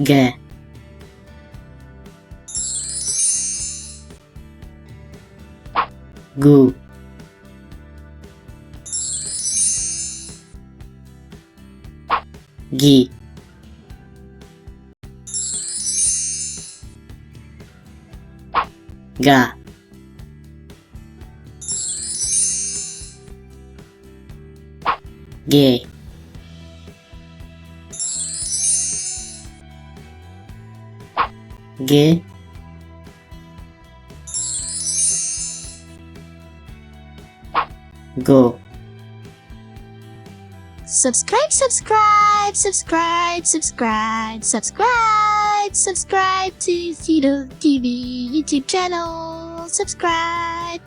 ገ ጉ ጊ ጋ ጌ ጌ ጎ Subscribe to Fidel TV YouTube channel. Subscribe.